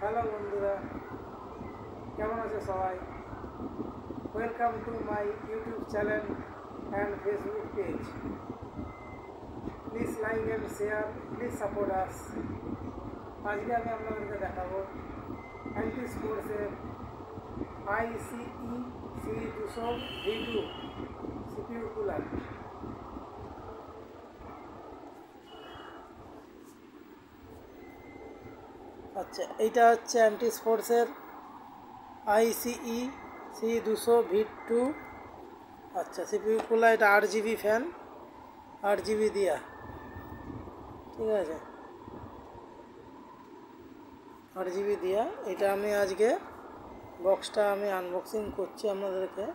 Hello বন্ধুরা, কেমন আছে সবাই? Welcome to my YouTube channel and Facebook page. Please like and share, please support us. আজকে আমি আপনাদেরকে দেখাবো অ্যান্টি স্পোর্টসের ICE-C200V2 CPU কুলার। আচ্ছা, এইটা হচ্ছে অ্যান্টি স্পোর্টসের ICE-C200V2। আচ্ছা, CPU কুলার। এটা 8GB ফ্যান, 8GB দিয়া, ঠিক আছে, 8GB দিয়া। এটা আমি আজকে বক্সটা আমি আনবক্সিং করছি আপনাদেরকে,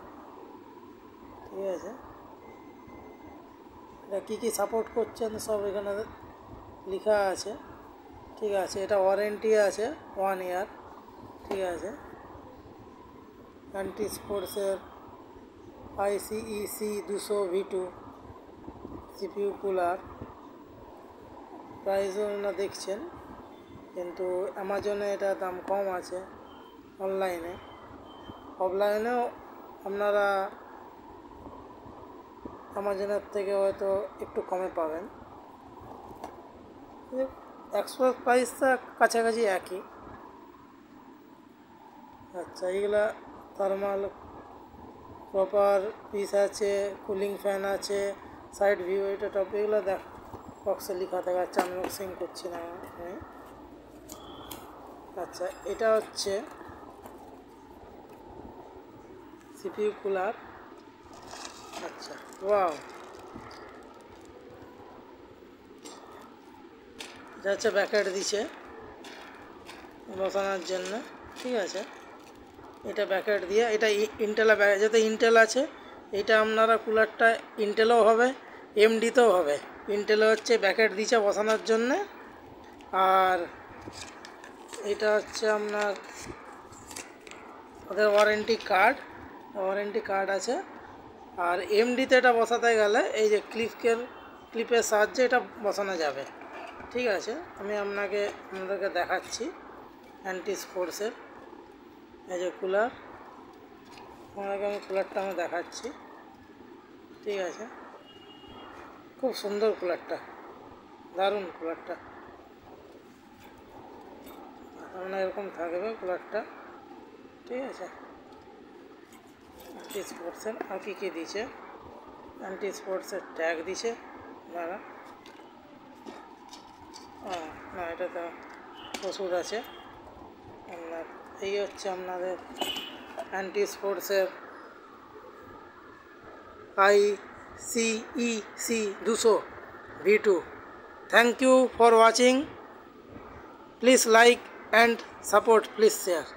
ঠিক আছে। এটা কী কী সাপোর্ট করছেন সব এখানে লেখা আছে, ঠিক আছে। এটা ওয়ারেন্টি আছে 1 ইয়ার, ঠিক আছে। অ্যান্টি স্পোর্টসের ICE-C200V2 CPU কুলার। প্রাইসও না দেখছেন, কিন্তু অ্যামাজনে এটা দাম কম আছে, অফলাইনেও আপনারা অ্যামাজনের থেকে হয়তো একটু কমে পাবেন। এক্সপোর্ট প্রাইসটা কাছাকাছি একই। আচ্ছা, এইগুলা থার্মাল প্রপার পিস আছে, কুলিং ফ্যান আছে, সাইড ভিউ, এটা টপ, এগুলো দেখ বক্সে লেখা দেখাচ্ছে, আনবক্সিং করছি না আমি। আচ্ছা, এটা হচ্ছে CPU কুলার। আচ্ছা, ওয়াও, এটা হচ্ছে ব্যাকেট দিছে বসানোর জন্য, ঠিক আছে। এটা ব্যাকেট দিয়ে, এটা ইন্টেলা ব্যাকেট, যাতে ইন্টেল আছে। এটা আপনারা কুলারটা ইন্টেলও হবে, এমডিতেও হবে। ইন্টেলে হচ্ছে ব্যাকেট দিছে বসানোর জন্যে, আর এটা হচ্ছে আপনার ওদের ওয়ারেন্টি কার্ড আছে। আর এমডিতে এটা বসাতে গেলে এই যে ক্লিপের সাহায্যে এটা বসানো যাবে, ঠিক আছে। আমি আপনাদেরকে দেখাচ্ছি অ্যান্টি স্পোর্টসের এই যে কুলার। আপনাকে আমি কুলারটা দেখাচ্ছি, ঠিক আছে। খুব সুন্দর কুলারটা, দারুণ কুলারটা। আপনার এরকম থাকবে কুলারটা, ঠিক আছে। অ্যান্টি স্পোর্টসের আর কী দিয়েছে, অ্যান্টি স্পোর্টসের ট্যাগ দিছে আপনারা। না, এটা তো ওষুধ আছে আপনার। এই হচ্ছে আপনাদের অ্যান্টি স্পোর্টসের ICE-C200V2। Thank you for watching. Please like and support, please share.